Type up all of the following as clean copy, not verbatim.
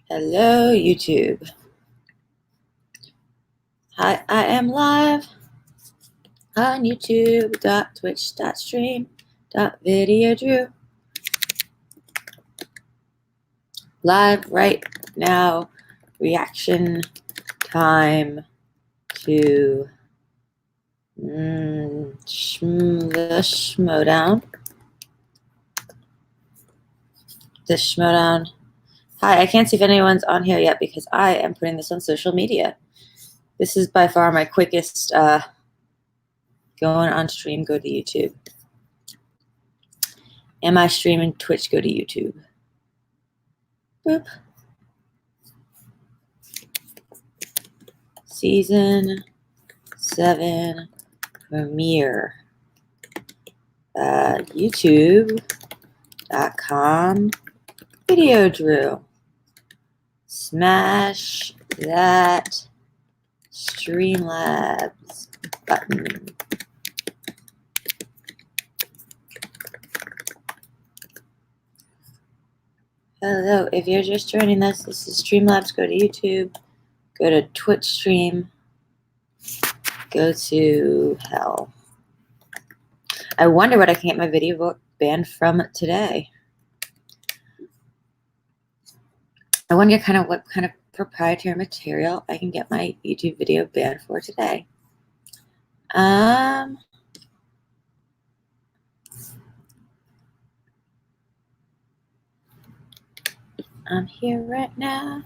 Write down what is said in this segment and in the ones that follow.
Hello, YouTube. Hi, I am live on YouTube.twitch.stream.VideoDrew. Live right now, reaction time to the Schmoedown. The Schmoedown. Hi, I can't see if anyone's on here yet because I am putting this on social media. This is by far my quickest going on stream, go to YouTube. Am I streaming Twitch, go to YouTube. Boop. Season 7 premiere. YouTube.com VideoDrew. Smash that Streamlabs button. Hello, if you're just joining us, this is Streamlabs. Go to YouTube, go to Twitch stream, go to hell. I wonder what I can get my video banned from today. I wonder what kind of proprietary material I can get my YouTube video banned for today. I'm here right now.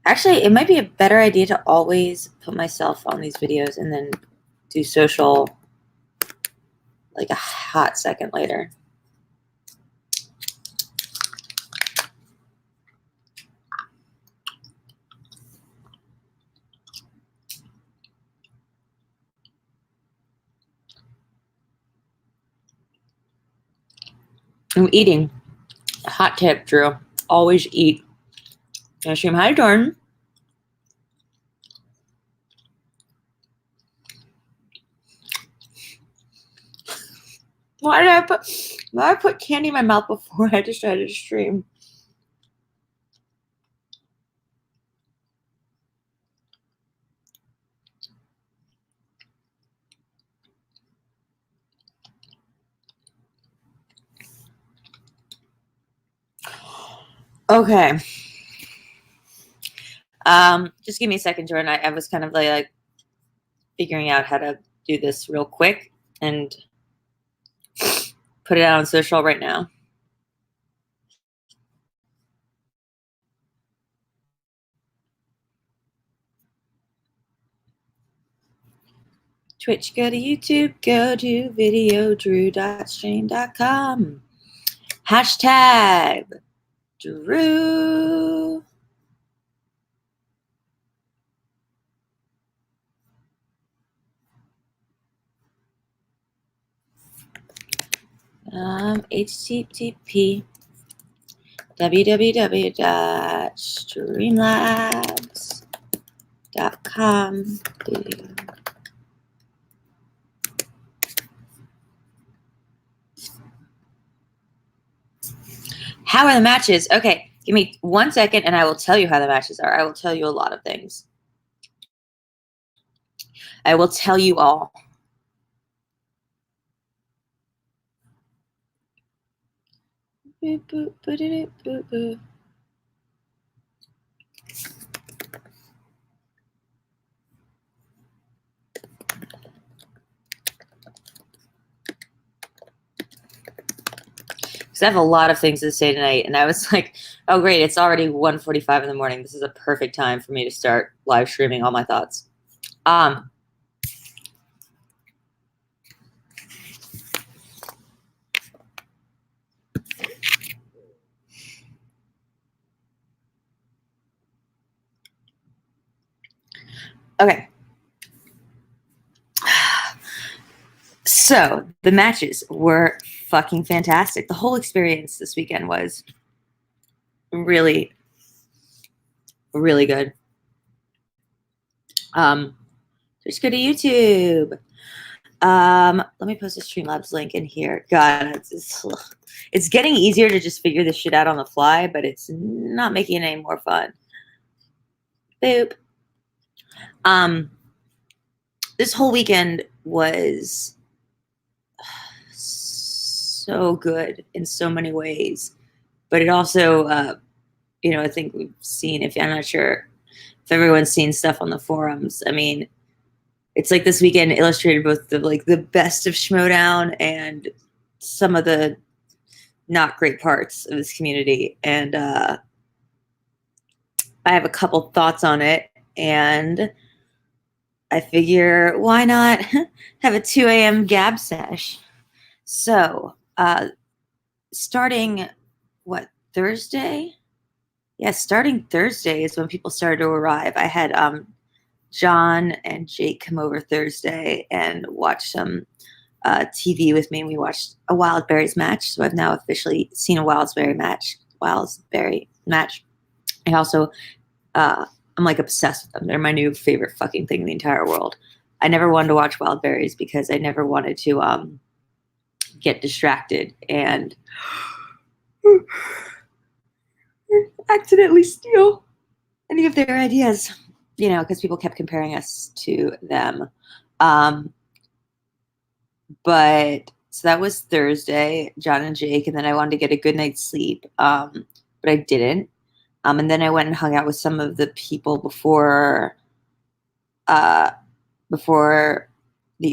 Actually, it might be a better idea to always put myself on these videos and then do social like a hot second later. I'm eating. Hot tip, Drew. Always eat. Can I stream? Hi, Jordan. Why did I put candy in my mouth before I decided to stream? Okay. Just give me a second, Jordan. I was kind of like figuring out how to do this real quick and put it out on social right now. Twitch, go to YouTube, go to VideoDrew.stream.com. Hashtag Drew. HTTP www.streamlabs.com. How are the matches? Okay, give me 1 second and I will tell you how the matches are. I will tell you a lot of things. I will tell you all. Boop, boop, boop, boop, boop. Because I have a lot of things to say tonight, and I was like, oh, great, it's already 1:45 in the morning. This is a perfect time for me to start live streaming all my thoughts. Okay. So the matches were fucking fantastic. The whole experience this weekend was really, really good. Just go to YouTube. Let me post a Streamlabs link in here. God, it's getting easier to just figure this shit out on the fly, but it's not making it any more fun. Boop. This whole weekend was so good in so many ways, but it also, I think we've seen, I'm not sure if everyone's seen stuff on the forums. I mean, it's like this weekend illustrated both the best of Schmoedown and some of the not great parts of this community. And I have a couple thoughts on it, and I figure why not have a 2 a.m. gab sesh. So starting Thursday? Yeah, starting Thursday is when people started to arrive. I had John and Jake come over Thursday and watch some TV with me, and we watched a Wildberries match. So I've now officially seen a Wildberry match. I also, I'm like obsessed with them. They're my new favorite fucking thing in the entire world. I never wanted to watch Wildberries because I never wanted to get distracted and accidentally steal any of their ideas, because people kept comparing us to them. But so that was Thursday, John and Jake, and then I wanted to get a good night's sleep, but I didn't. And then I went and hung out with some of the people before the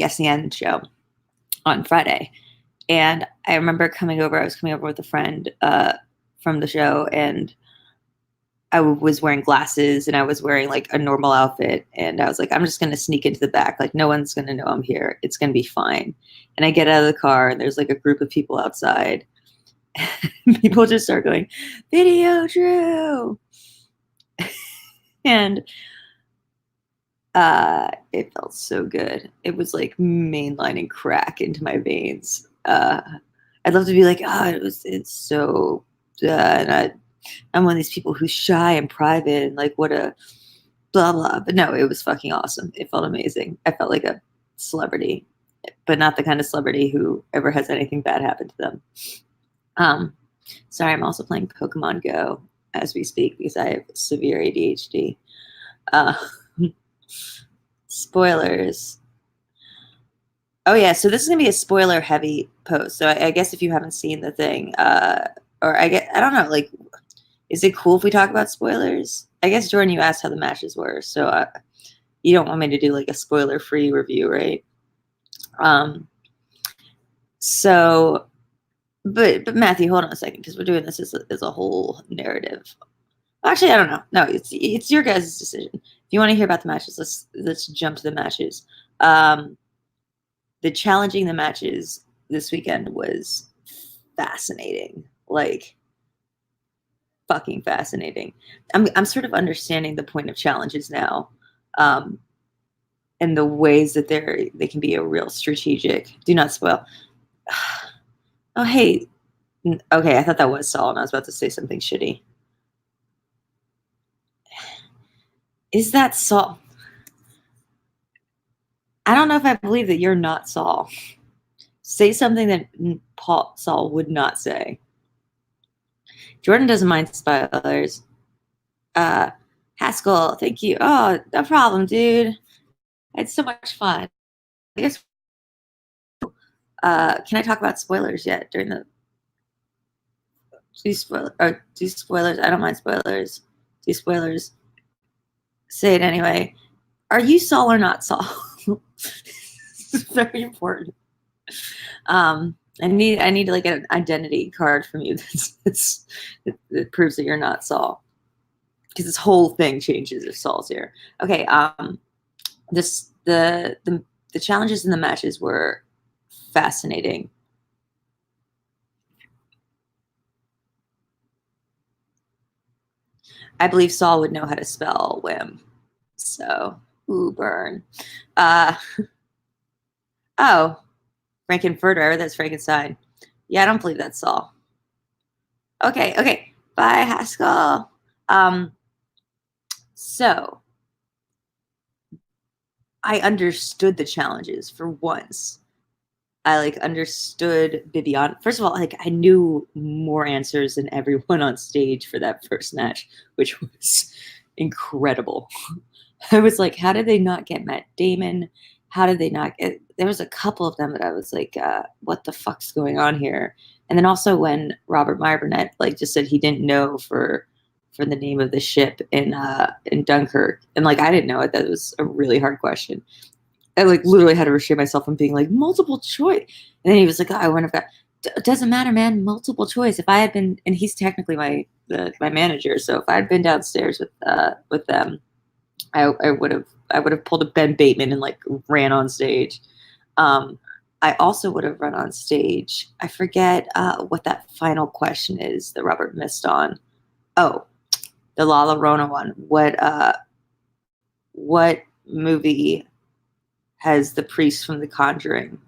SEN show on Friday. And I remember I was coming over with a friend from the show, and I was wearing glasses and I was wearing like a normal outfit. And I was like, I'm just going to sneak into the back. Like, no one's going to know I'm here. It's going to be fine. And I get out of the car and there's like a group of people outside. People just start going, VideoDREW. And it felt so good. It was like mainlining crack into my veins. I'd love to be like, it's so, and I'm one of these people who's shy and private and like what a blah blah. But no, it was fucking awesome. It felt amazing. I felt like a celebrity, but not the kind of celebrity who ever has anything bad happen to them. Sorry, I'm also playing Pokemon Go as we speak because I have severe ADHD. Spoilers. Oh yeah, so this is gonna be a spoiler heavy post. So I guess if you haven't seen the thing, or I don't know, like, is it cool if we talk about spoilers? I guess, Jordan, you asked how the matches were, so you don't want me to do like a spoiler-free review, right? So, but Matthew, hold on a second, because we're doing this as a whole narrative. Actually, I don't know. No, it's your guys' decision. If you want to hear about the matches, let's jump to the matches. The challenging the matches this weekend was fascinating. Like, fucking fascinating. I'm sort of understanding the point of challenges now, and the ways that they can be a real strategic. Do not spoil. Oh hey, okay. I thought that was Saul, and I was about to say something shitty. Is that Saul? I don't know if I believe that you're not Saul. Say something that Saul would not say. Jordan doesn't mind spoilers. Haskell, thank you. Oh, no problem, dude. I had so much fun. I guess. Can I talk about spoilers yet during the? Do spoilers? I don't mind spoilers. Do spoilers? Say it anyway. Are you Saul or not Saul? It's very important. I need like an identity card from you that proves that you're not Saul, because this whole thing changes if Saul's here. Okay. The challenges in the matches were fascinating. I believe Saul would know how to spell whim. So, ooh, burn. Oh, Frankenfurter, that's Frankenstein. Yeah, I don't believe that's Saul. Okay. Bye, Haskell. So, I understood the challenges for once. I like understood Bibiana. First of all, like I knew more answers than everyone on stage for that first match, which was incredible. I was like, how did they not get Matt Damon? How did they not get? There was a couple of them that I was like, what the fuck's going on here? And then also when Robert Meyer Burnett like just said he didn't know for the name of the ship in Dunkirk, and like I didn't know it. That was a really hard question. I like literally had to restrain myself from being like multiple choice. And then he was like, "Oh, I wouldn't have got. It doesn't matter, man. Multiple choice. If I had been, and he's technically my manager, so if I had been downstairs with them, I would have pulled a Ben Bateman and like ran on stage. I also would have run on stage. I forget what that final question is that Robert missed on. Oh, the La Llorona one. What movie has the priest from The Conjuring,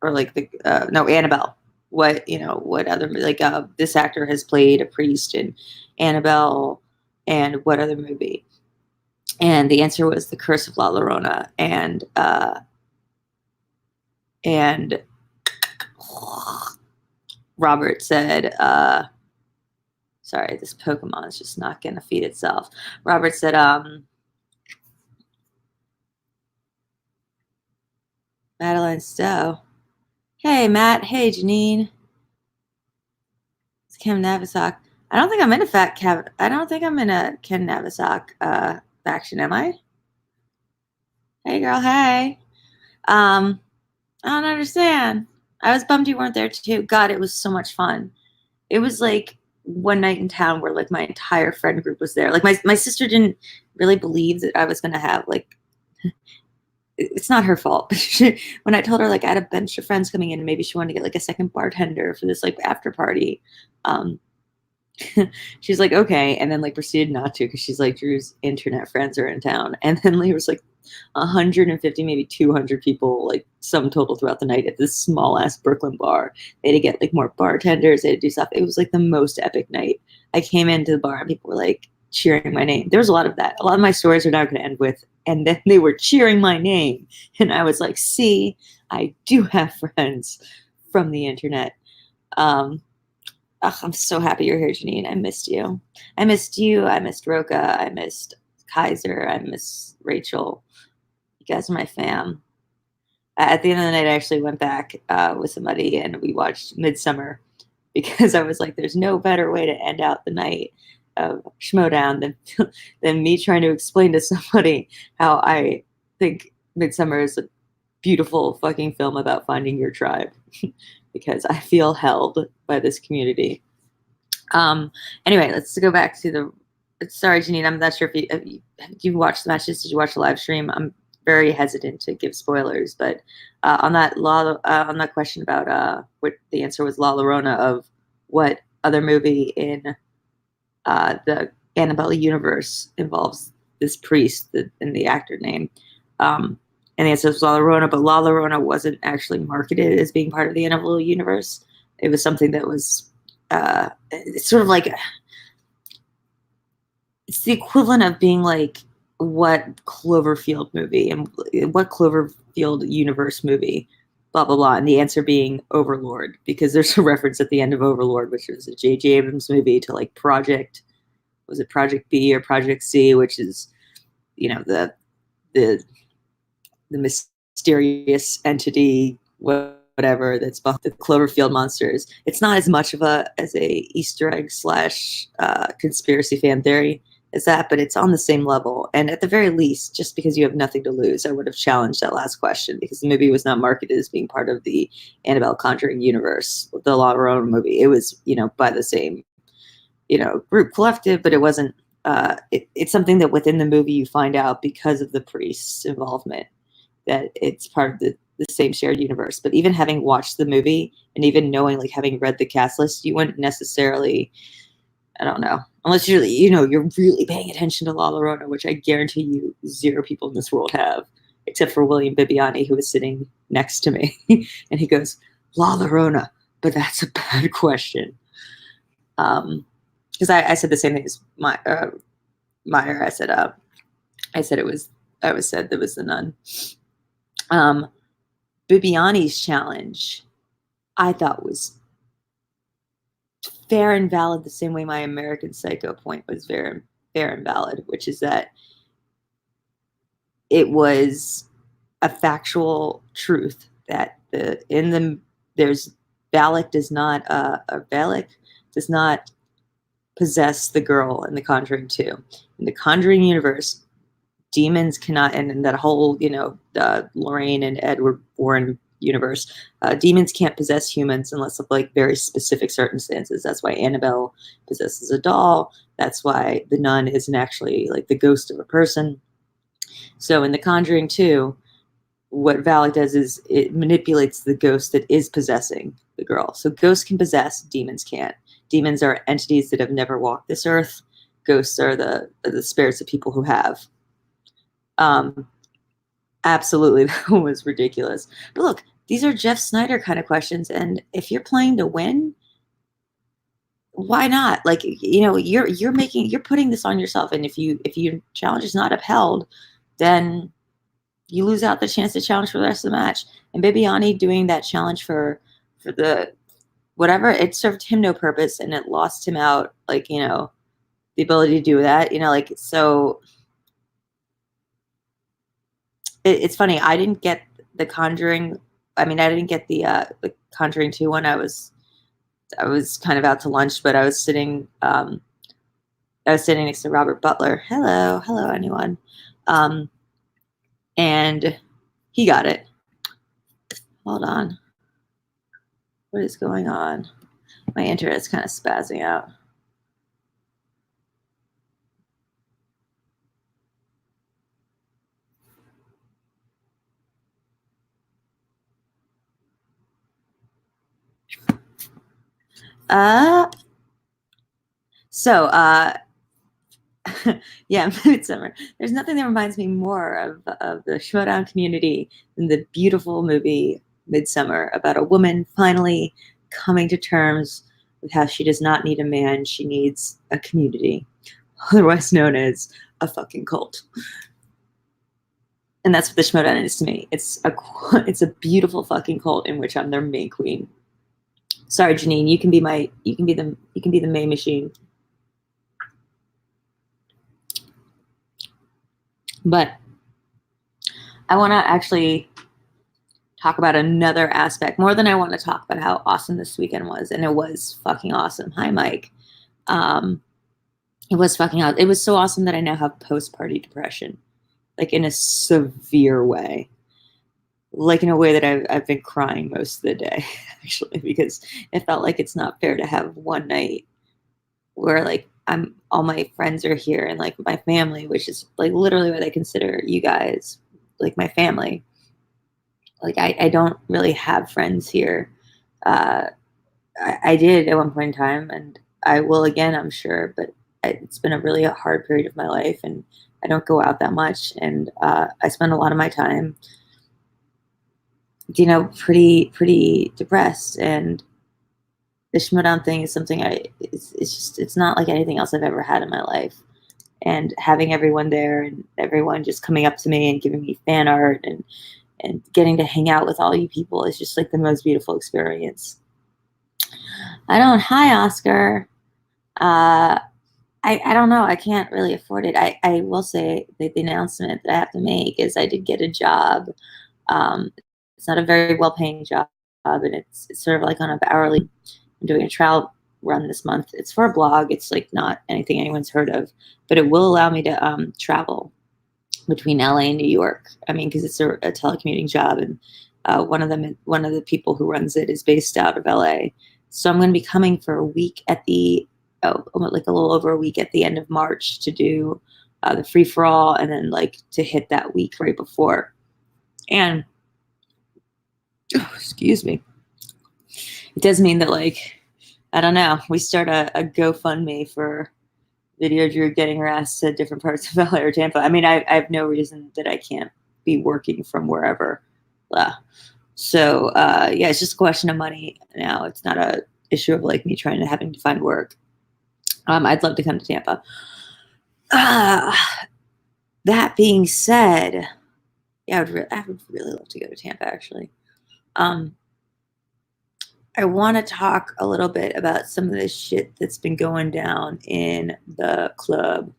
or like Annabelle? What other like this actor has played a priest in Annabelle, and what other movie? And the answer was The Curse of La Llorona, and Robert said, sorry, this Pokemon is just not gonna feed itself. Robert said, Madeline Stowe. Hey, Matt. Hey, Janine. It's Kim Navasok. I don't think I'm in a Ken Navasok faction, am I? Hey, girl. Hey. I don't understand. I was bummed you weren't there too. God, it was so much fun. It was like one night in town where like my entire friend group was there. Like my sister didn't really believe that I was gonna have like. It's not her fault. When I told her like I had a bunch of friends coming in and maybe she wanted to get like a second bartender for this like after party, she's like, okay, and then like proceeded not to because she's like, Drew's internet friends are in town, and then there was like 150, maybe 200 people, like sum total throughout the night at this small ass Brooklyn bar. They had to get like more bartenders. They had to do stuff. It was like the most epic night. I came into the bar and people were like cheering my name. There was a lot of that. A lot of my stories are now going to end with, and then they were cheering my name, and I was like, see, I do have friends from the internet. I'm so happy you're here, Janine. I missed you. I missed you. I missed Roka. I missed Kaiser. I miss Rachel. You guys are my fam. At the end of the night, I actually went back with somebody and we watched Midsummer because I was like, there's no better way to end out the night of Schmoedown than me trying to explain to somebody how I think Midsummer is a beautiful fucking film about finding your tribe. Because I feel held by this community. Anyway, let's go back to the. Sorry, Janine, I'm not sure if you watched the matches. Did you watch the live stream? I'm very hesitant to give spoilers, but on that question about what the answer was, La Llorona, of what other movie in the Annabelle universe involves this priest in the actor name. And the answer was La Llorona, but La Llorona wasn't actually marketed as being part of the Annabelle universe. It was something that was it's sort of like it's the equivalent of being like what Cloverfield movie and what Cloverfield universe movie, blah blah blah, and the answer being Overlord, because there's a reference at the end of Overlord, which was a J.J. Abrams movie, to like Project B or Project C, which is the mysterious entity, whatever, that's behind the Cloverfield monsters. It's not as much of as a Easter egg / conspiracy fan theory as that, but it's on the same level. And at the very least, just because you have nothing to lose, I would have challenged that last question, because the movie was not marketed as being part of the Annabelle Conjuring universe, the La Llorona movie. It was, by the same, group collective, but it wasn't. It's something that within the movie you find out because of the priest's involvement, that it's part of the same shared universe. But even having watched the movie and even knowing, like having read the cast list, you wouldn't necessarily, I don't know, unless you're, you're really paying attention to La Llorona, which I guarantee you 0 people in this world have, except for William Bibiani, who was sitting next to me. And he goes, La Llorona, but that's a bad question. Because I said the same thing as Meyer. I said it was, I was said there was the nun. Bibiani's challenge, I thought was fair and valid the same way my American Psycho point was fair and valid, which is that it was a factual truth that Valak does not possess the girl in The Conjuring 2. In the Conjuring universe, demons cannot, and in that whole, Lorraine and Edward Warren universe, demons can't possess humans unless of like very specific circumstances. That's why Annabelle possesses a doll. That's why the nun isn't actually like the ghost of a person. So in The Conjuring 2, what Valak does is it manipulates the ghost that is possessing the girl. So ghosts can possess, demons can't. Demons are entities that have never walked this earth. Ghosts are the spirits of people who have. Absolutely, that was ridiculous. But look, these are Jeff Snyder kind of questions, and if you're playing to win, why not? Like, you're putting this on yourself, and if your challenge is not upheld, then you lose out the chance to challenge for the rest of the match. And Bibiani doing that challenge for the whatever, it served him no purpose, and it lost him out, like, the ability to do that, so it's funny. I didn't get The Conjuring. I mean, I didn't get the Conjuring 2 one. I was kind of out to lunch, but I was sitting next to Robert Butler. Hello, anyone. And he got it. Hold on. What is going on? My internet's kind of spazzing out. Yeah, Midsummer. There's nothing that reminds me more of the Schmoedown community than the beautiful movie Midsummer, about a woman finally coming to terms with how she does not need a man, she needs a community, otherwise known as a fucking cult. And that's what the Schmoedown is to me. It's a beautiful fucking cult in which I'm their main queen. Sorry, Janine, you can be the main machine. But I want to actually talk about another aspect, more than I want to talk about how awesome this weekend was. And it was fucking awesome. Hi, Mike. It was fucking awesome. It was so awesome that I now have post-party depression, like in a severe way. Like in a way that I've been crying most of the day, actually, because it felt like it's not fair to have one night where like all my friends are here and like my family, which is like literally what I consider you guys, like my family. Like I don't really have friends here. I did at one point in time, and I will again, I'm sure, but it's been a really hard period of my life, and I don't go out that much, and I spend a lot of my time, pretty depressed. And the Schmoedown thing is something it's not like anything else I've ever had in my life. And having everyone there and everyone just coming up to me and giving me fan art and getting to hang out with all you people is just like the most beautiful experience. Hi, Oscar. I don't know. I can't really afford it. I will say that the announcement that I have to make is I did get a job. It's not a very well-paying job, and it's sort of like on an hourly. I'm doing a trial run this month. It's for a blog. It's like not anything anyone's heard of, but it will allow me to travel between LA and New York. I mean, because it's a telecommuting job, and one of the people who runs it is based out of LA. So I'm going to be coming for a week like a little over a week at the end of March to do the free for all, and then like to hit that week right before. And excuse me, it does mean that, like, I don't know, we start a GoFundMe for VideoDREW getting her ass to different parts of LA or Tampa. I mean, I have no reason that I can't be working from wherever. So yeah, it's just a question of money now. It's not a issue of like me having to find work. I'd love to come to Tampa. That being said, Yeah, I would really love to go to Tampa, actually. I want to talk a little bit about some of the shit that's been going down in the club.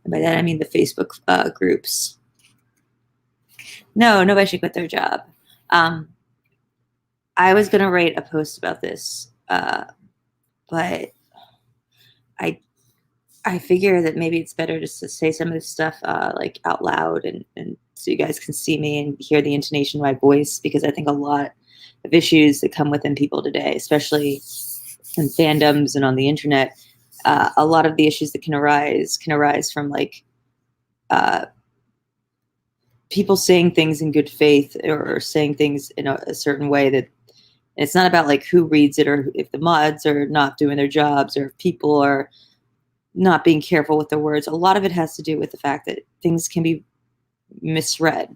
And by that, I mean the Facebook groups. No, nobody should quit their job. I was going to write a post about this, but I figure that maybe it's better just to say some of this stuff like out loud and so you guys can see me and hear the intonation of my voice, because I think a lot of issues that come within people today, especially in fandoms and on the internet, a lot of the issues that can arise from like people saying things in good faith or saying things in a certain way that it's not about like who reads it or if the mods are not doing their jobs or if people are not being careful with their words. A lot of it has to do with the fact that things can be misread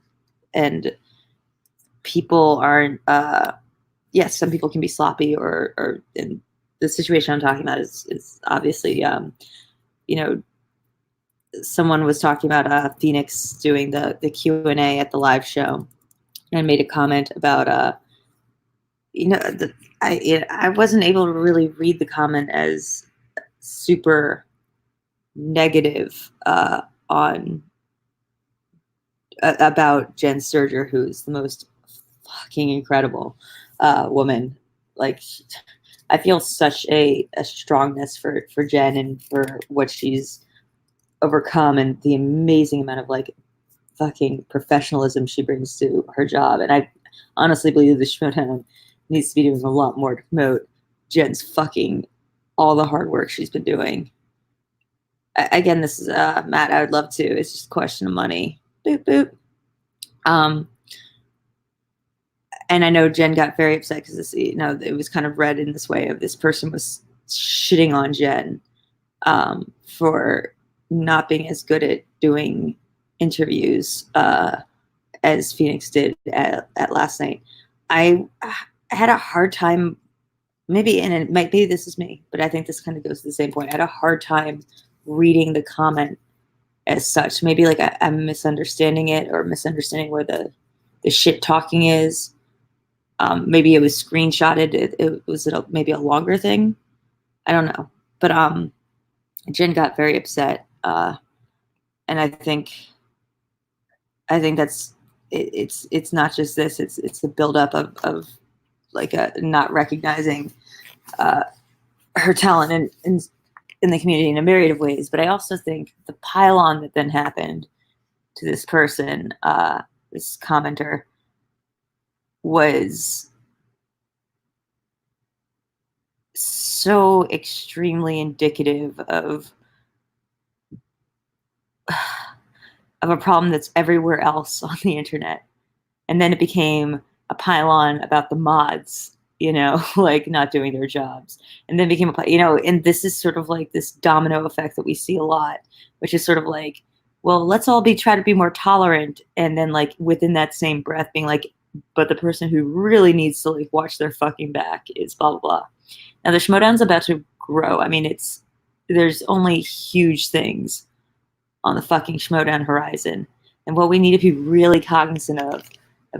and people aren't, yes, some people can be sloppy or in the situation I'm talking about is obviously, you know, someone was talking about Phoenix doing the Q&A at the live show and made a comment about, you know, I wasn't able to really read the comment as super negative on about Jen Sturger, who's the most fucking incredible woman. Like, I feel such a strongness for Jen and for what she's overcome and the amazing amount of like fucking professionalism she brings to her job. And I honestly believe the Schmoedown needs to be doing a lot more to promote Jen's fucking all the hard work she's been doing. Again, this is Matt. I would love to. It's just a question of money. Boop boop. And I know Jen got very upset because this, you know, it was kind of read in this way of this person was shitting on Jen for not being as good at doing interviews as Phoenix did at last night. I had a hard time, maybe, and it might be this is me, but I think this kind of goes to the same point. I had a hard time reading the comment as such. Maybe like I'm misunderstanding it or misunderstanding where the shit talking is. Maybe it was screenshotted. It was maybe a longer thing. I don't know. But Jen got very upset. And I think that's it's not just this. It's the buildup of like not recognizing her talent in the community in a myriad of ways. But I also think the pile-on that then happened to this person, this commenter, was so extremely indicative of a problem that's everywhere else on the internet. And then it became a pile-on about the mods, you know, like not doing their jobs. And then became a, you know, and this is sort of like this domino effect that we see a lot, which is sort of like, well, let's all try to be more tolerant. And then like within that same breath being like, but the person who really needs to like watch their fucking back is blah, blah, blah. Now the Schmoedown's about to grow. I mean, there's only huge things on the fucking Schmoedown horizon. And what we need to be really cognizant of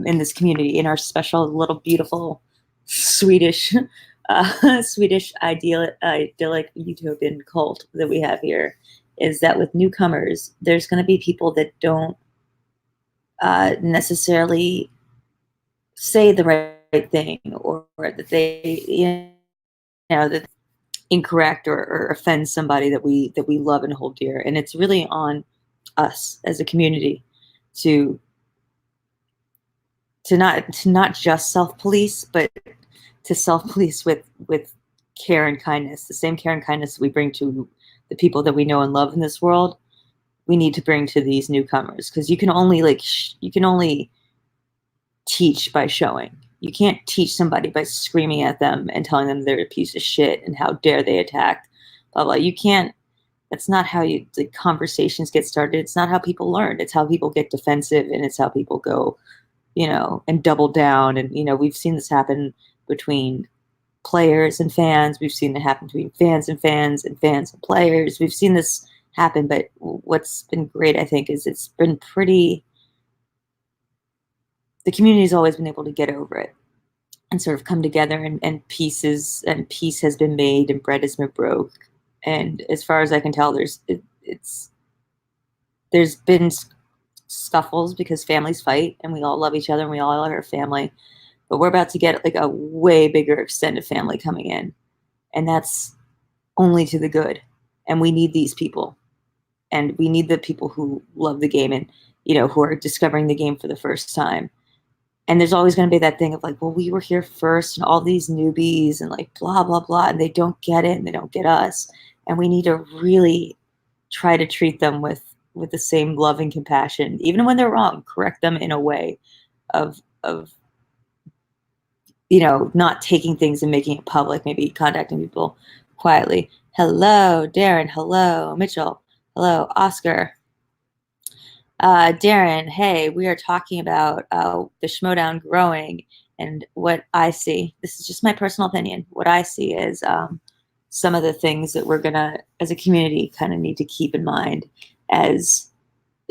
in this community, in our special little beautiful Swedish idyllic utopian cult that we have here, is that with newcomers, there's going to be people that don't necessarily say the right thing, or that they, you know, that incorrect or offend somebody that we love and hold dear. And it's really on us as a community to not just self-police, but to self-police with care and kindness. The same care and kindness we bring to the people that we know and love in this world, we need to bring to these newcomers, because you can only teach by showing. You can't teach somebody by screaming at them and telling them they're a piece of shit and how dare they attack, blah, blah. You can't, that's not how the conversations get started. It's not how people learn. It's how people get defensive, and it's how people go, you know, and double down. And, you know, we've seen this happen between players and fans. We've seen it happen between fans and fans and fans and players. We've seen this happen, but what's been great, I think, is it's been pretty the community's always been able to get over it and sort of come together, and peace has been made and bread has been broke. And as far as I can tell, there's been scuffles because families fight and we all love each other and we all love our family, but we're about to get like a way bigger extended family coming in, and that's only to the good. And we need these people, and we need the people who love the game and, you know, who are discovering the game for the first time. And there's always going to be that thing of like, well, we were here first and all these newbies and like blah, blah, blah. And they don't get it and they don't get us. And we need to really try to treat them with the same love and compassion, even when they're wrong, correct them in a way of, you know, not taking things and making it public, maybe contacting people quietly. Hello, Darren. Hello, Mitchell. Hello, Oscar. Darren, hey, we are talking about the Schmoedown growing, and what I see, this is just my personal opinion, what I see is some of the things that we're gonna, as a community, kind of need to keep in mind as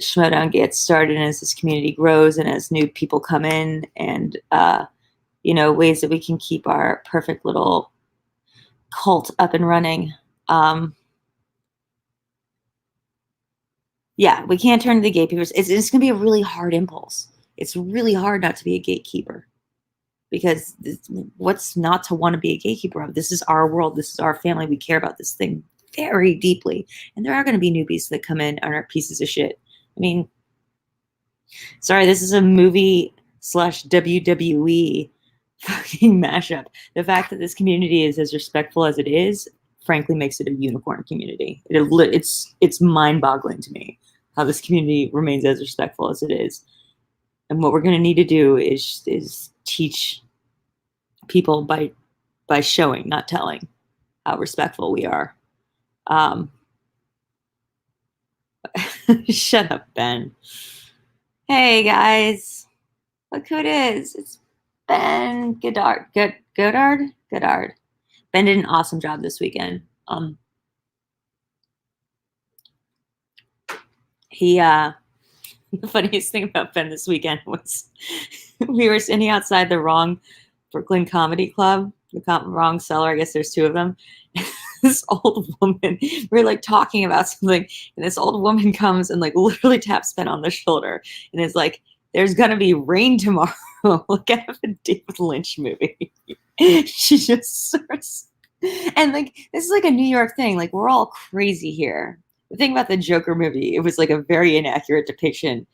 Schmoedown gets started and as this community grows and as new people come in, and you know, ways that we can keep our perfect little cult up and running. Yeah, we can't turn to the gatekeepers. It's going to be a really hard impulse. It's really hard not to be a gatekeeper, because what's not to want to be a gatekeeper of? This is our world. This is our family. We care about this thing very deeply. And there are going to be newbies that come in and are pieces of shit. I mean, sorry, this is a movie / WWE fucking mashup. The fact that this community is as respectful as it is, frankly, makes it a unicorn community. It's mind-boggling to me how this community remains as respectful as it is. And what we're going to need to do is teach people by showing, not telling, how respectful we are. Shut up, Ben. Hey, guys. Look who it is. It's Ben Goddard. Goddard? Ben did an awesome job this weekend. The funniest thing about Ben this weekend was we were standing outside the wrong Brooklyn Comedy Club, the wrong cellar. I guess there's two of them. This old woman, we were like talking about something, and this old woman comes and like literally taps Ben on the shoulder and is like, "There's gonna be rain tomorrow. Look at a David Lynch movie." She just starts, and like this is like a New York thing. Like, we're all crazy here. The thing about the Joker movie, it was like a very inaccurate depiction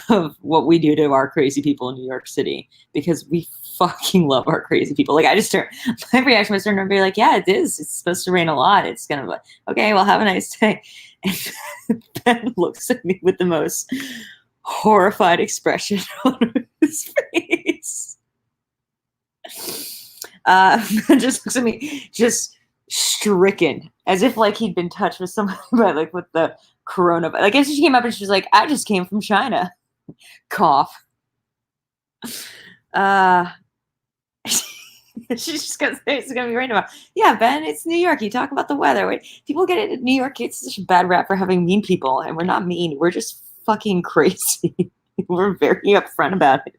of what we do to our crazy people in New York City, because we fucking love our crazy people. Like, my reaction was to be like, yeah, it is. It's supposed to rain a lot. It's gonna be like, okay, well, have a nice day. And Ben looks at me with the most horrified expression on his face. Ben just looks at me, just stricken, as if like he'd been touched with somebody by like with the coronavirus. I guess she came up and she was like, "I just came from China." Cough. She's just gonna say it's gonna be rain tomorrow. Yeah, Ben, it's New York. You talk about the weather. Wait, people get it in New York. It's such a bad rap for having mean people, and we're not mean. We're just fucking crazy. We're very upfront about it.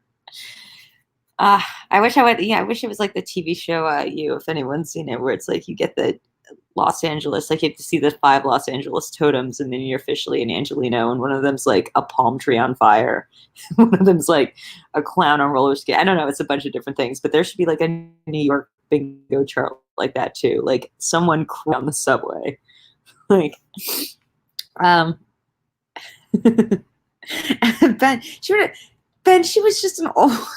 I wish I would. Yeah, I wish it was like the TV show You, if anyone's seen it, where it's like you get the Los Angeles, like you have to see the 5 Los Angeles totems, and then you're officially an Angelino, and one of them's like a palm tree on fire, one of them's like a clown on roller skate. I don't know, it's a bunch of different things, but there should be like a New York bingo chart like that too, like someone on the subway, like Ben, she was just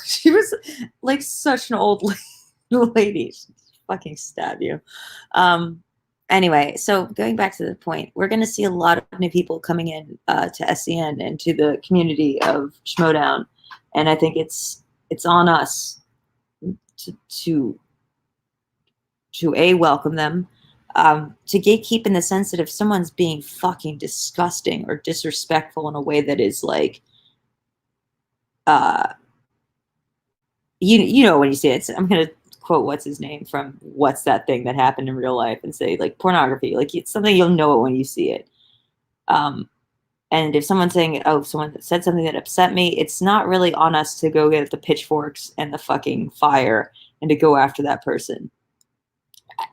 she was like such an old lady. She'd fucking stab you. Anyway, so going back to the point, we're going to see a lot of new people coming in to SCN and to the community of Schmoedown, and I think it's on us to welcome them, to gatekeep in the sense that if someone's being fucking disgusting or disrespectful in a way that is like, you know when you see it, I'm gonna quote what's his name from What's That Thing That Happened in Real Life and say like pornography, like it's something you'll know it when you see it. And if someone's saying, oh, someone said something that upset me, it's not really on us to go get the pitchforks and the fucking fire and to go after that person.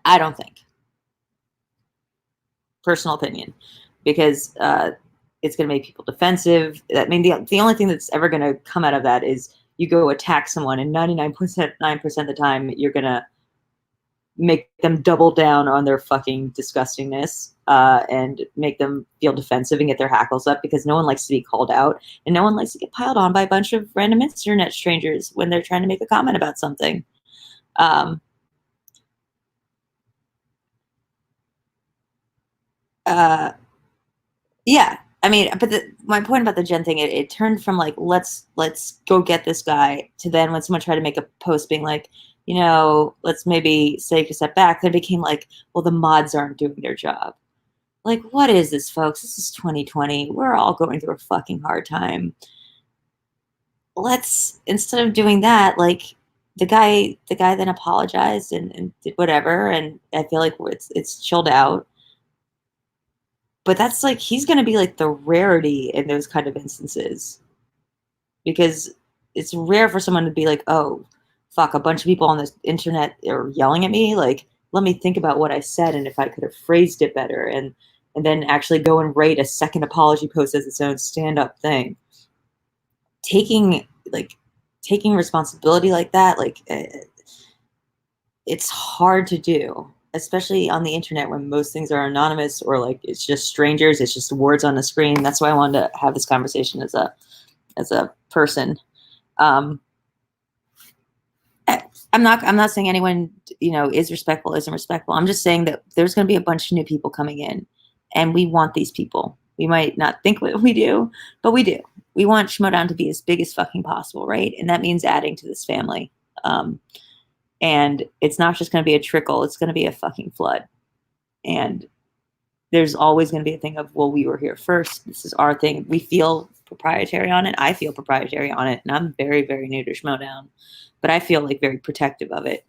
I don't think. Personal opinion. Because it's going to make people defensive. I mean, the only thing that's ever going to come out of that is you go attack someone, and 99% of the time, you're going to make them double down on their fucking disgustingness and make them feel defensive and get their hackles up, because no one likes to be called out, and no one likes to get piled on by a bunch of random internet strangers when they're trying to make a comment about something. Yeah, I mean, but my point about the Jen thing, it turned from like, let's go get this guy, to then when someone tried to make a post being like, you know, let's maybe take a step back, then became like, well, the mods aren't doing their job. Like, what is this, folks? This is 2020. We're all going through a fucking hard time. Let's, instead of doing that, like, the guy then apologized and did whatever, and I feel like it's chilled out. But that's like, he's going to be like the rarity in those kind of instances, because it's rare for someone to be like, oh, fuck, a bunch of people on the internet are yelling at me. Like, let me think about what I said and if I could have phrased it better, and then actually go and write a second apology post as its own stand-up thing. Taking responsibility like that, like, it's hard to do, especially on the internet when most things are anonymous, or like it's just strangers, it's just words on the screen. That's why I wanted to have this conversation as a person. I'm not saying anyone, you know, is respectful, isn't respectful. I'm just saying that there's going to be a bunch of new people coming in, and we want these people. We might not think we do, but we do. We want Schmoedown to be as big as fucking possible, right? And that means adding to this family. And it's not just going to be a trickle, it's going to be a fucking flood. And there's always going to be a thing of, well, we were here first. This is our thing. We feel proprietary on it. I feel proprietary on it. And I'm very, very new to Schmoedown, but I feel like very protective of it.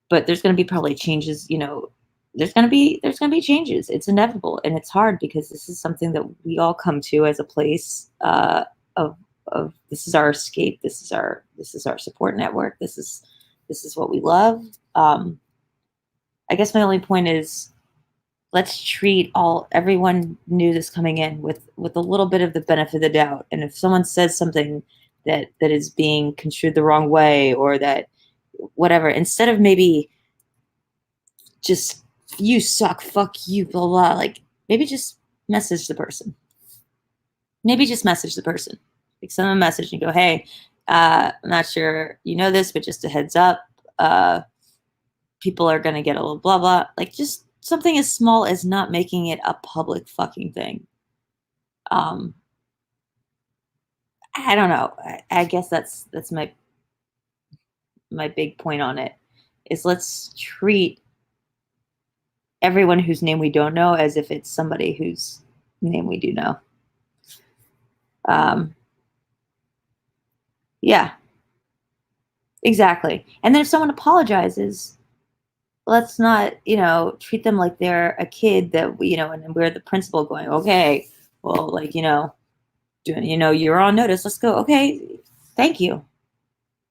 But there's going to be probably changes, you know, there's going to be changes. It's inevitable. And it's hard, because this is something that we all come to as a place of this is our escape. This is our support network. This is what we love. I guess my only point is, let's treat everyone new that's coming in with a little bit of the benefit of the doubt. And if someone says something that is being construed the wrong way, or that whatever, instead of maybe just, you suck, fuck you, blah, blah, like, maybe just message the person. Like, send them a message and go, hey, I'm not sure you know this, but just a heads up, people are going to get a little blah, blah. Like, just something as small as not making it a public fucking thing. I don't know. I guess that's my big point on it, is let's treat everyone whose name we don't know as if it's somebody whose name we do know. Yeah, exactly. And then if someone apologizes, let's not, you know, treat them like they're a kid that, you know, and we're the principal going, okay, well, like, you know, you're on notice. Let's go. Okay, thank you.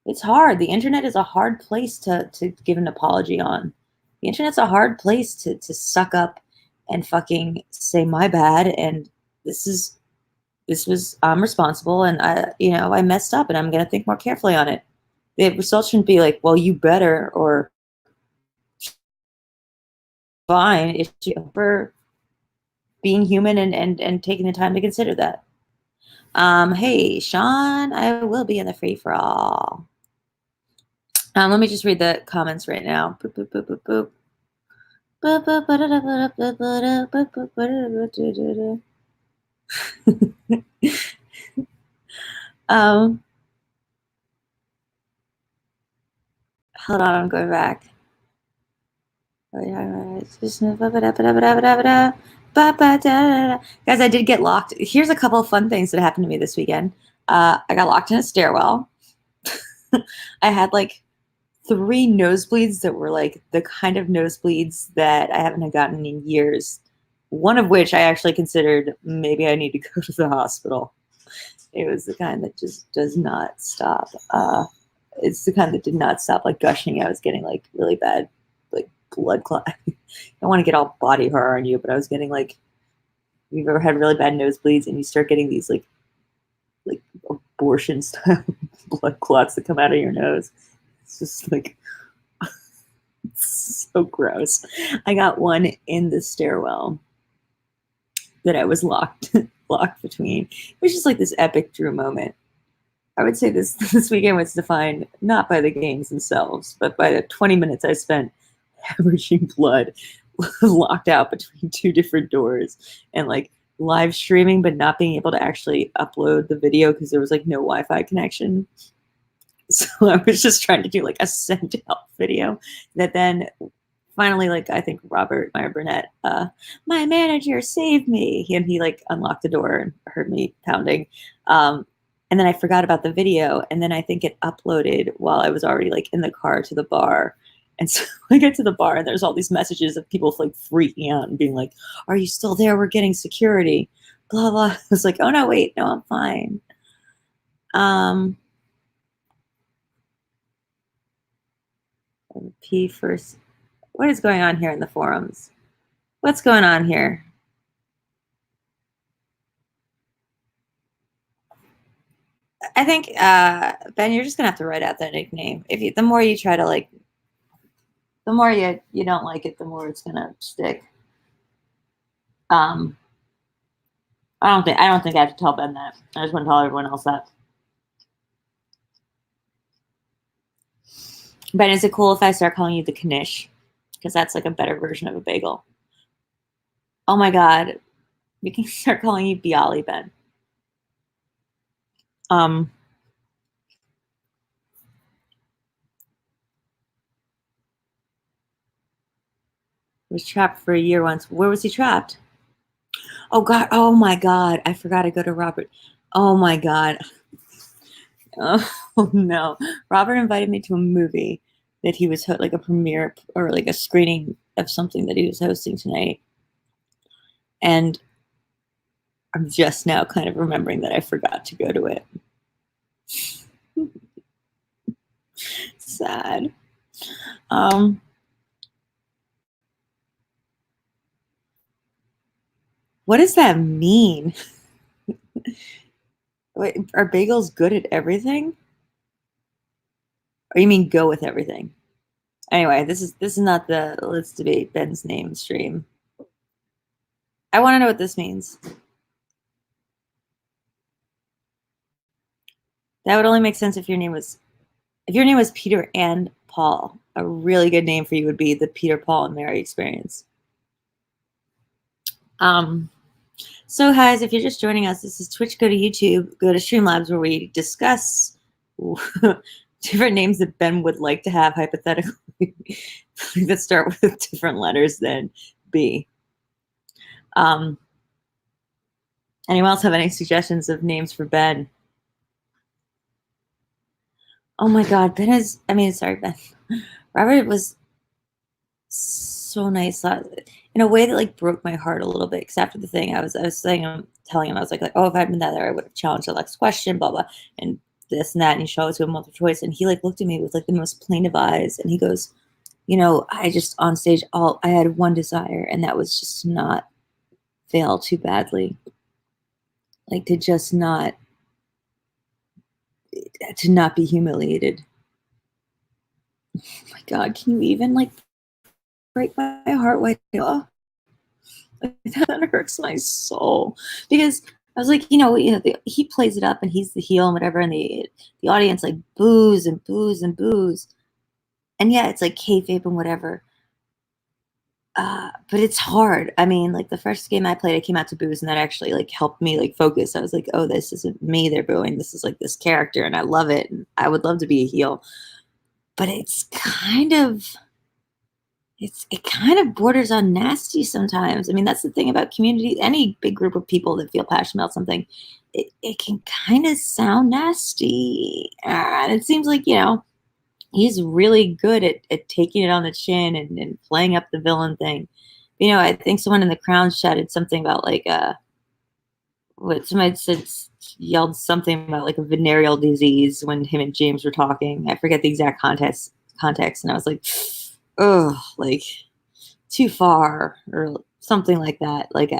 It's hard. The internet is a hard place to give an apology on. The internet's a hard place to suck up and fucking say my bad, and this was I'm responsible, and I messed up, and I'm gonna think more carefully on it. The result shouldn't be like, well, you better, or fine. It's for being human and taking the time to consider that. Hey, Sean, I will be in the free for all. Let me just read the comments right now. Boop, boop, boop, boop, boop. Hold on, I'm going back. Guys, I did get locked. Here's a couple of fun things that happened to me this weekend. I got locked in a stairwell. I had like 3 nosebleeds that were like the kind of nosebleeds that I haven't gotten in years. one of which I actually considered maybe I need to go to the hospital. It was the kind that just does not stop. It's the kind that did not stop like gushing. I was getting like really bad like blood clot. I don't want to get all body horror on you, but I was getting like, you've ever had really bad nosebleeds and you start getting these like abortion style blood clots that come out of your nose. It's just like, it's so gross. I got one in the stairwell that I was locked between. It was just like this epic Drew moment. I would say this weekend was defined not by the games themselves, but by the 20 minutes I spent hemorrhaging blood locked out between two different doors and like live streaming, but not being able to actually upload the video because there was like no Wi-Fi connection. So I was just trying to do like a send help video that then finally, like, I think Robert Meyer Burnett, my manager saved me. And he like unlocked the door and heard me pounding. And then I forgot about the video. And then I think it uploaded while I was already like in the car to the bar. And so I get to the bar and there's all these messages of people like freaking out and being like, are you still there? We're getting security, blah, blah. I was like, oh no, wait, no, I'm fine. P first. What is going on here in the forums? What's going on here? I think, Ben, you're just gonna have to write out that nickname. If you, the more you try to like, the more you don't like it, the more it's gonna stick. I don't think I have to tell Ben that. I just want to tell everyone else that. Ben, is it cool if I start calling you the Knish? Because that's like a better version of a bagel. Oh my God, we can start calling you Bialy, Ben. Was trapped for a year once. Where was he trapped? Oh God! Oh my God! I forgot to go to Robert. Oh my God! Oh no! Robert invited me to a movie that he was like a premiere or like a screening of something that he was hosting tonight, and I'm just now kind of remembering that I forgot to go to it. Sad. What does that mean? Wait, are bagels good at everything? Or you mean go with everything? Anyway, this is not the let's debate Ben's name stream. I want to know what this means. That would only make sense if your name was Peter and Paul. A really good name for you would be the Peter, Paul, and Mary experience. So guys, if you're just joining us, this is Twitch. Go to YouTube, go to Streamlabs, where we discuss different names that Ben would like to have hypothetically that start with different letters than B. Anyone else have any suggestions of names for Ben? Oh my God, Ben is, sorry, Ben. Robert was so nice in a way that like broke my heart a little bit, because after the thing I was telling him, I was like, oh, if I'd been there, I would have challenged the next question, blah, blah, and this and that, and he showed us to a multiple choice, and he like looked at me with like the most plaintive eyes, and he goes, you know, I just on stage, I had one desire, and that was just to not fail too badly, like to just not be humiliated. Oh my God, can you even like break my heart? Oh, that hurts my soul, because I was like, he plays it up and he's the heel and whatever, and the audience like boos and boos and boos, and yeah, it's like kayfabe and whatever. But it's hard. I mean, like the first game I played, I came out to boos, and that actually like helped me like focus. I was like, oh, this isn't me they're booing. This is like this character, and I love it, and I would love to be a heel. But it's kind of borders on nasty sometimes. I mean, that's the thing about community. Any big group of people that feel passionate about something, it can kind of sound nasty. And it seems like, he's really good at taking it on the chin and playing up the villain thing, You know, I think someone in the Crown chatted something about like what somebody said, yelled something about like a venereal disease when him and James were talking. I forget the exact context, and I was like, oh, like too far or something like that. Like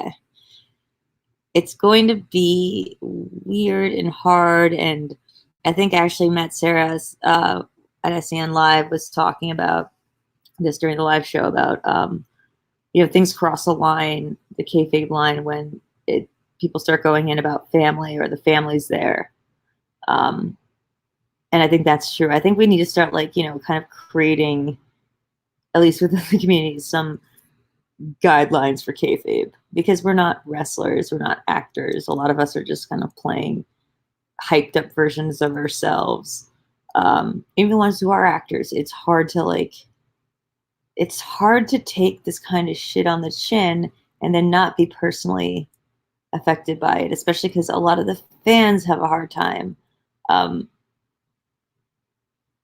it's going to be weird and hard. And I think actually Matt Sarah's at SEN Live was talking about this during the live show about you know, things cross the line, the kayfabe line, when people start going in about family or the family's there. And I think that's true. I think we need to start like, you know, kind of creating, at least within the community, some guidelines for kayfabe, because we're not wrestlers, we're not actors. A lot of us are just kind of playing hyped up versions of ourselves. Even the ones who are actors, it's hard to take this kind of shit on the chin and then not be personally affected by it, especially because a lot of the fans have a hard time.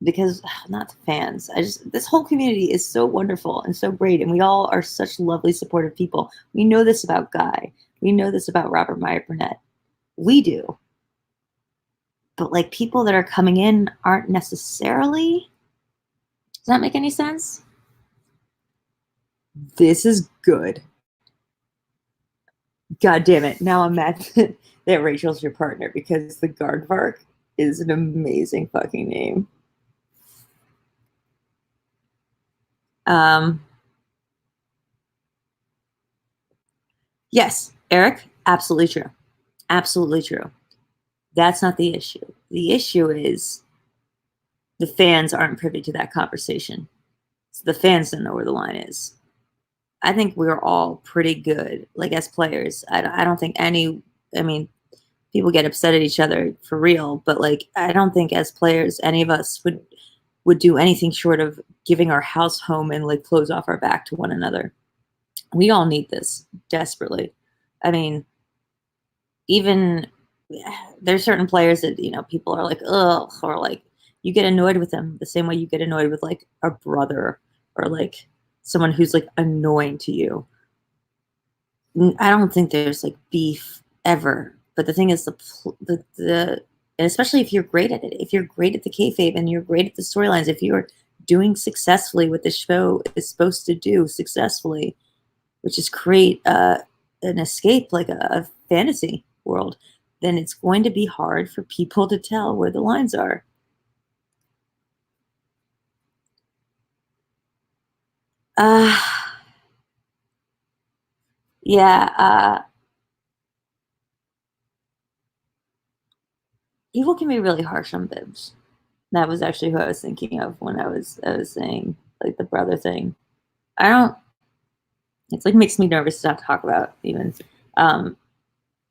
Because not the fans, this whole community is so wonderful and so great, and we all are such lovely, supportive people. We know this about Guy. We know this about Robert Meyer Burnett. We do. But like people that are coming in aren't necessarily. Does that make any sense? This is good. God damn it. Now I'm mad that Rachel's your partner, because the Guardvark is an amazing fucking name. Yes, Eric, absolutely true. Absolutely true. That's not the issue. The issue is the fans aren't privy to that conversation. So the fans don't know where the line is. I think we're all pretty good, like as players. I don't think any, I mean, people get upset at each other for real, but like, I don't think as players, any of us would do anything short of giving our house home and like clothes off our back to one another. We all need this desperately. I mean, even there's certain players that, you know, people are like, ugh, or like you get annoyed with them the same way you get annoyed with like a brother or like someone who's like annoying to you. I don't think there's like beef ever. But the thing is, and especially if you're great at it, if you're great at the kayfabe and you're great at the storylines, if you're doing successfully what the show is supposed to do successfully, which is create an escape, like a fantasy world, then it's going to be hard for people to tell where the lines are. Yeah, people can be really harsh on bibs. That was actually who I was thinking of when I was saying like the brother thing. I don't. It's like makes me nervous to not talk about even. I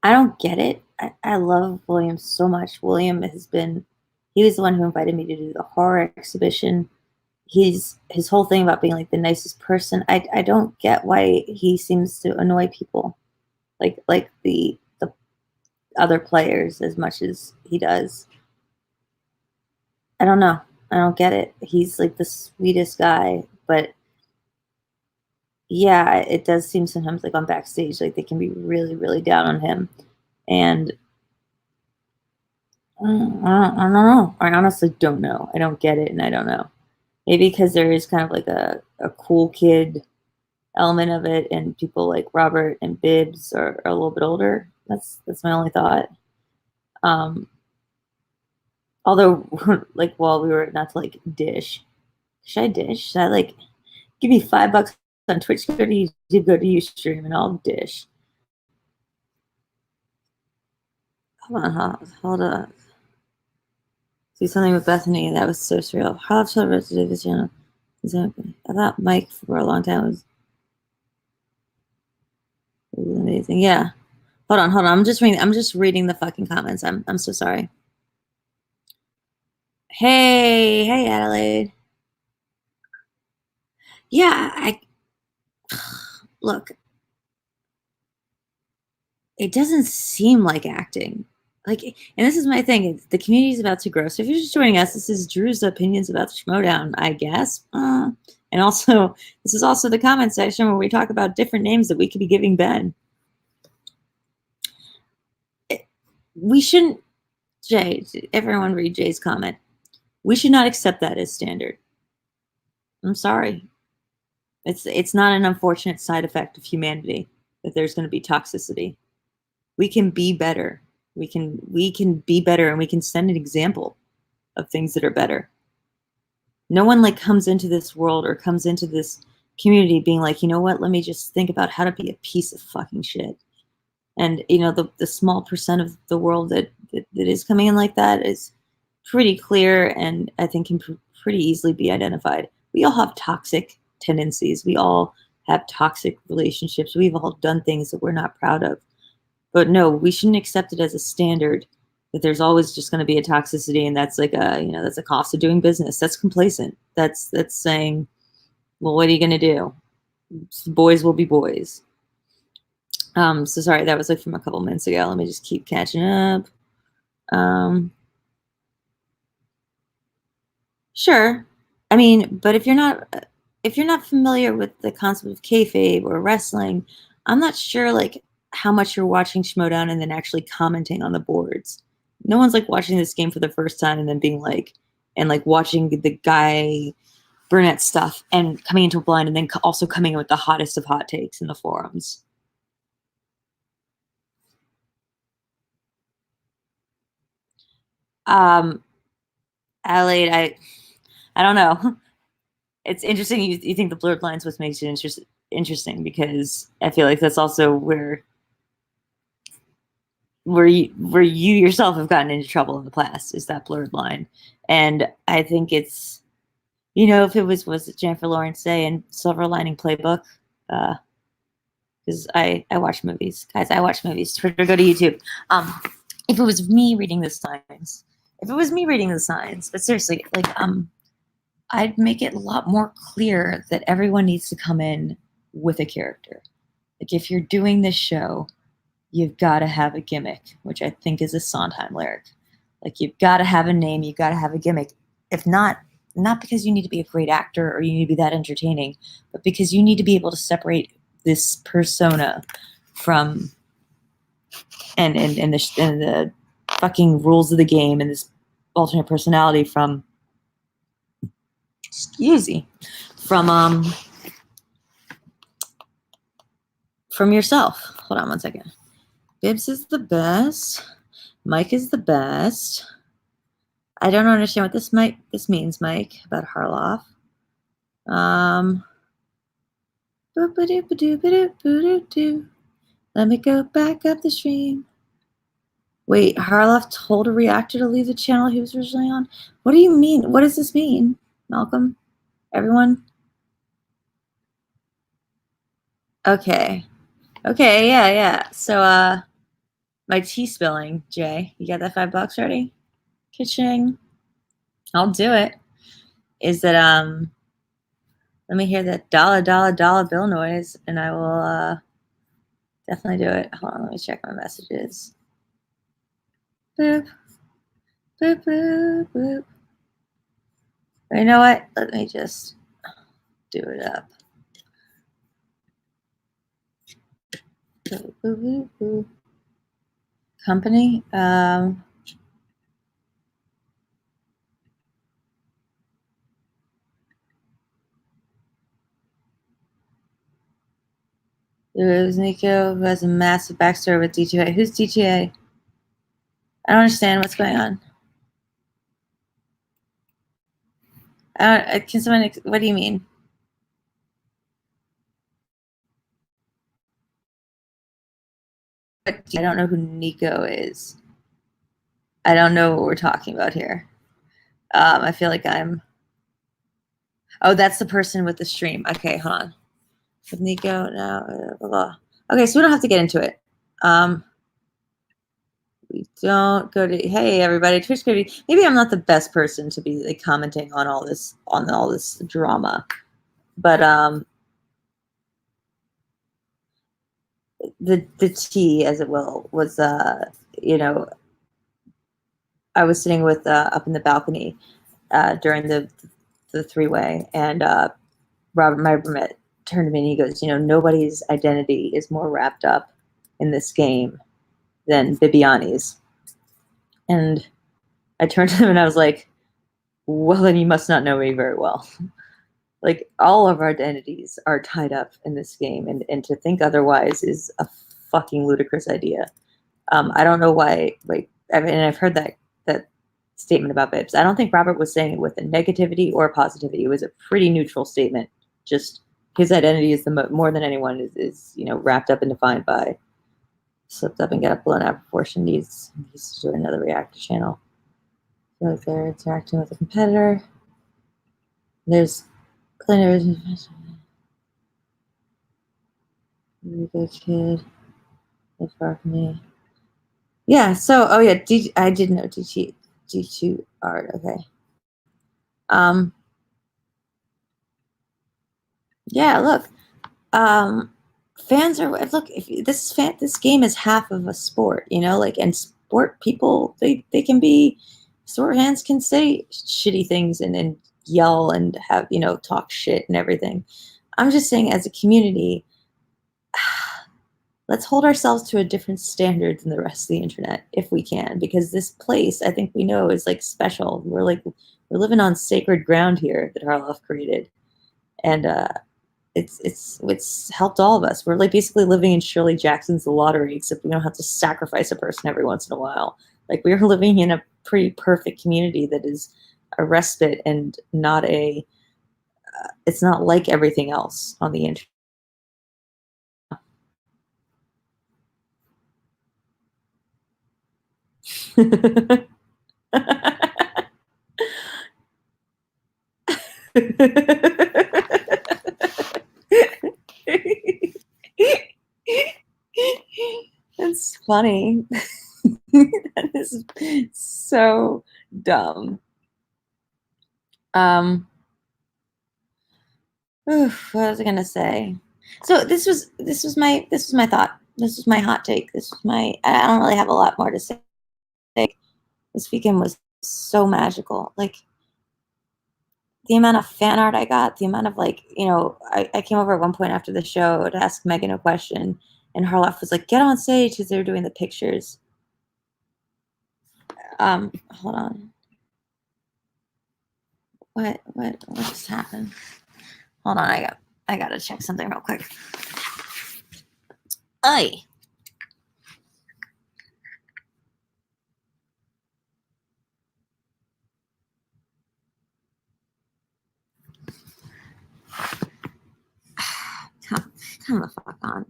don't get it. I love William so much. William he was the one who invited me to do the horror exhibition. His whole thing about being like the nicest person. I don't get why he seems to annoy people, like the other players as much as he does. I don't know. I don't get it. He's like the sweetest guy, but yeah, it does seem sometimes like on backstage, like they can be really, really down on him. And I don't know. I honestly don't know. I don't get it, and I don't know. Maybe because there is kind of like a cool kid element of it, and people like Robert and Bibbs are a little bit older. That's my only thought. Although, like, while we were not to like dish, should I dish? Should I like give me $5 on Twitch? Go to YouTube, go to Ustream, and I'll dish. Hold on. See something with Bethany that was so surreal. How I've told to do this channel. Exactly. I thought Mike for a long time was amazing. Yeah. Hold on. I'm just reading the fucking comments. I'm so sorry. Hey, Adelaide. Yeah, look. It doesn't seem like acting. Like, and this is my thing. The community is about to grow. So if you're just joining us, this is Drew's opinions about the Schmoedown, I guess. And also, this is also the comment section where we talk about different names that we could be giving Ben. We shouldn't, Jay, everyone read Jay's comment. We should not accept that as standard. I'm sorry. It's not an unfortunate side effect of humanity that there's going to be toxicity. We can be better. We can be better, and we can send an example of things that are better. No one like comes into this world or comes into this community being like, you know what, let me just think about how to be a piece of fucking shit. And you know, the small percent of the world that is coming in like that is pretty clear, and I think can pretty easily be identified. We all have toxic tendencies. We all have toxic relationships. We've all done things that we're not proud of. But no, we shouldn't accept it as a standard that there's always just going to be a toxicity, and that's like a, you know, that's a cost of doing business. That's complacent. That's saying, well, what are you going to do? Boys will be boys. So sorry, that was like from a couple minutes ago. Let me just keep catching up. Sure. I mean, but if you're not familiar with the concept of kayfabe or wrestling, I'm not sure like how much you're watching Schmoedown and then actually commenting on the boards. No one's like watching this game for the first time and then being like, and like watching the guy Burnett stuff and coming into a blind and then also coming in with the hottest of hot takes in the forums. Adelaide, I don't know. It's interesting you think the blurred lines what makes it interesting, because I feel like that's also where you yourself have gotten into trouble in the past, is that blurred line. And I think it's, you know, if it was it Jennifer Lawrence say in Silver Lining Playbook, because I watch movies, guys. I watch movies. Twitter, go to YouTube. If it was me reading the signs, but seriously, like I'd make it a lot more clear that everyone needs to come in with a character. Like if you're doing this show, you've got to have a gimmick, which I think is a Sondheim lyric. Like you've got to have a name, you've got to have a gimmick. If not because you need to be a great actor or you need to be that entertaining, but because you need to be able to separate this persona from and the fucking rules of the game and this alternate personality from from yourself. Hold on one second. Bibbs is the best. Mike is the best. I don't understand what this means, Mike, about Harloff. Let me go back up the stream. Wait, Harloff told a reactor to leave the channel he was originally on? What do you mean? What does this mean, Malcolm? Everyone? Okay. Okay, yeah. So, my tea spilling, Jay. You got that $5 ready? Ka-ching. I'll do it. Is that, let me hear that dollar bill noise, and I will, definitely do it. Hold on, let me check my messages. Boop. Boop, boop, boop. You know what? Let me just do it up. Boop, boop, boop, boop. Company. There was Nico, who has a massive backstory with DTA. Who's DTA? I don't understand what's going on. Can someone? What do you mean? I don't know who Nico is. I don't know what we're talking about here. I feel like I'm. Oh, that's the person with the stream. Okay, hold on. With Nico now, blah, blah. Okay, so we don't have to get into it. We don't go to. Hey, everybody, Twitch community. Maybe I'm not the best person to be like commenting on all this drama, but the tea, as it will, was you know, I was sitting with up in the balcony during the three-way, and Robert Meibermet turned to me and he goes, you know, nobody's identity is more wrapped up in this game than Bibiani's. And I turned to him and I was like, well, then you must not know me very well. Like, all of our identities are tied up in this game, and to think otherwise is a fucking ludicrous idea. I don't know why, like, I mean, I've heard that statement about Bibs. I don't think Robert was saying it with a negativity or a positivity. It was a pretty neutral statement. Just his identity is more than anyone is, you know, wrapped up and defined by slipped up and got blown out of proportion. Needs to do another reactor channel. I feel like they're interacting with a competitor. There's plenty of really good kid. That's far from me. Yeah, so oh yeah, I did know D2 art, okay. Yeah, look. Fans are if this game is half of a sport, you know, like, and sport people they can be sport fans can say shitty things and yell and have, you know, talk shit and everything. I'm just saying, as a community, let's hold ourselves to a different standard than the rest of the internet if we can, because this place, I think we know, is like special. We're living on sacred ground here that Harloff created, and it's helped all of us. We're like basically living in Shirley Jackson's The Lottery, except we don't have to sacrifice a person every once in a while. Like, we're living in a pretty perfect community that is a respite and not a. It's not like everything else on the internet. It's funny. That is so dumb. What was I gonna say? So this was my thought. This was my hot take. This was my. I don't really have a lot more to say. This weekend was so magical. Like, the amount of fan art I got, the amount of, like, you know, I came over at one point after the show to ask Megan a question, and Harloff was like, "Get on stage," because they were doing the pictures. Hold on. What just happened? Hold on, I gotta check something real quick. Aye. Come the fuck on.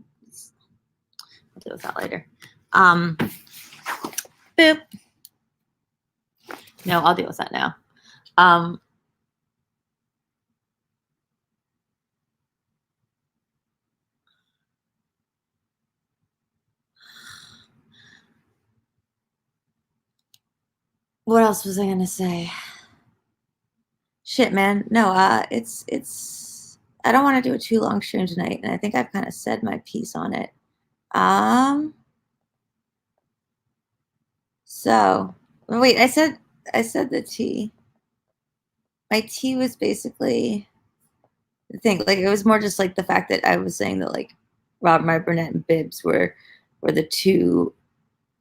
I'll deal with that later. Boop. No, I'll deal with that now. What else was I gonna say? Shit, man. No, it's. I don't want to do a too long stream tonight, and I think I've kind of said my piece on it. So wait, I said the tea. My tea was basically the thing. Like, it was more just like the fact that I was saying that, like, Rob, Burnett, and Bibbs were the two,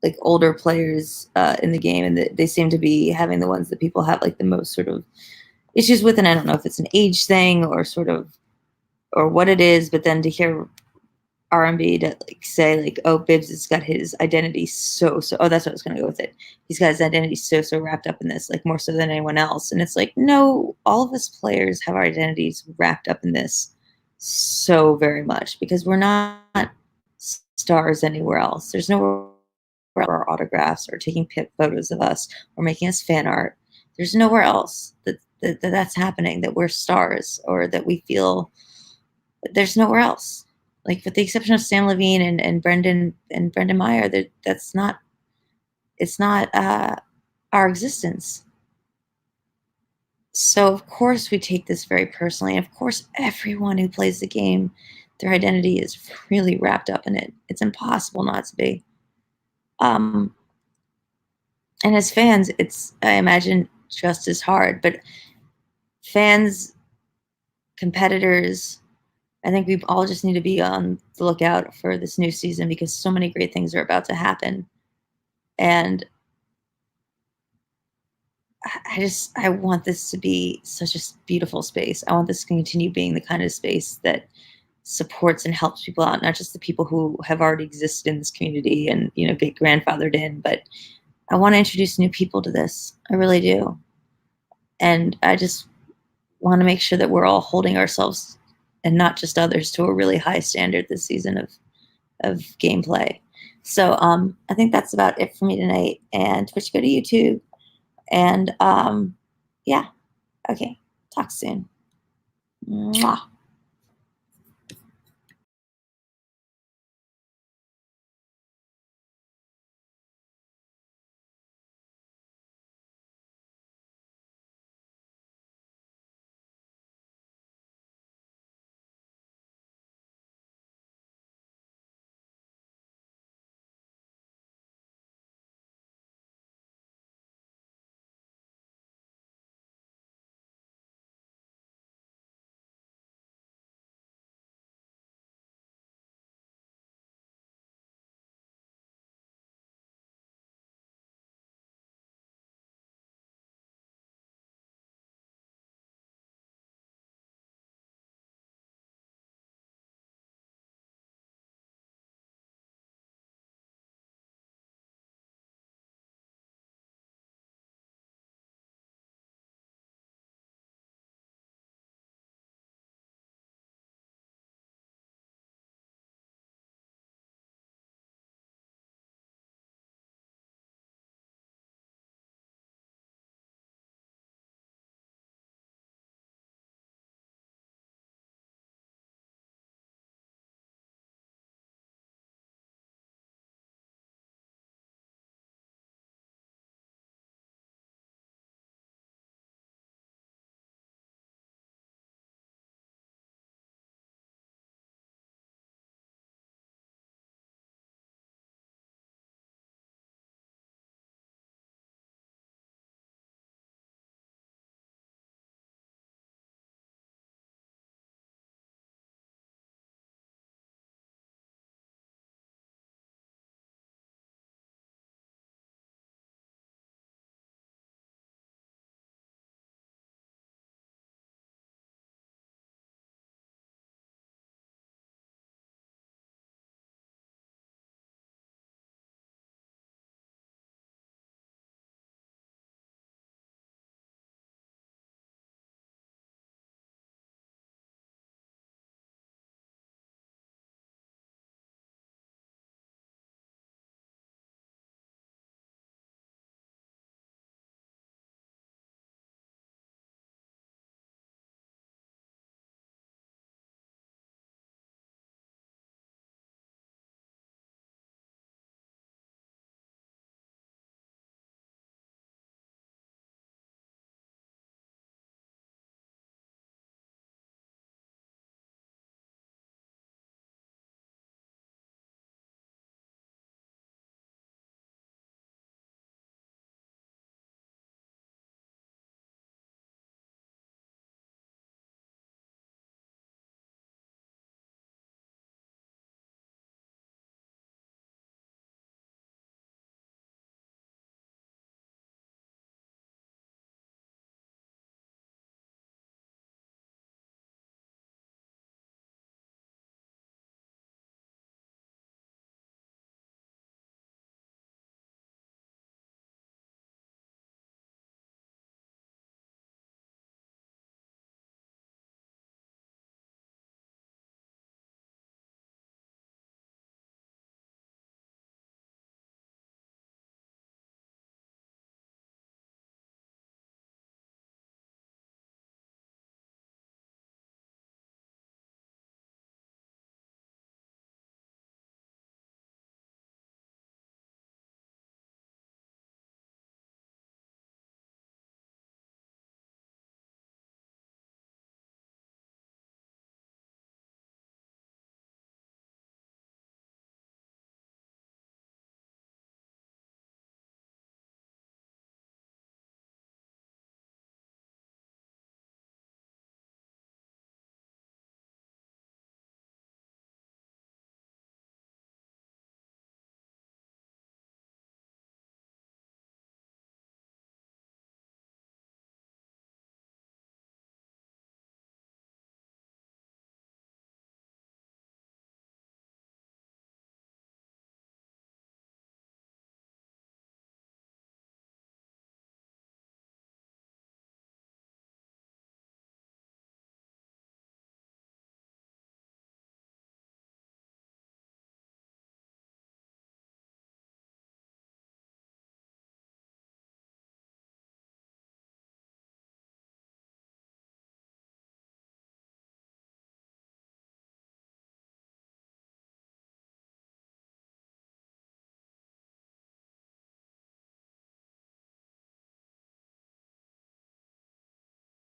like, older players in the game, and they seem to be having the ones that people have, like, the most sort of issues with. And I don't know if it's an age thing or sort of, or what it is, but then to hear R&B to, like, say, like, oh, Bibbs has got his identity so oh, that's what I was gonna go with it. He's got his identity so wrapped up in this, like, more so than anyone else. And it's like, no, all of us players have our identities wrapped up in this so very much, because we're not stars anywhere else. There's nowhere our autographs or taking photos of us or making us fan art. There's nowhere else that's happening, that we're stars, or that we feel. There's nowhere else. Like, with the exception of Sam Levine and Brendan Meyer, it's not our existence. So of course we take this very personally. And of course, everyone who plays the game, their identity is really wrapped up in it. It's impossible not to be. And as fans, it's, I imagine, just as hard. But fans competitors. I think we all just need to be on the lookout for this new season because so many great things are about to happen. And I want this to be such a beautiful space. I want this to continue being the kind of space that supports and helps people out, not just the people who have already existed in this community and, you know, get grandfathered in, but I want to introduce new people to this. I really do. And I just want to make sure that we're all holding ourselves and not just others to a really high standard this season of gameplay. So I think that's about it for me tonight. And Twitch, go to YouTube. And yeah, okay, talk soon. Mwah.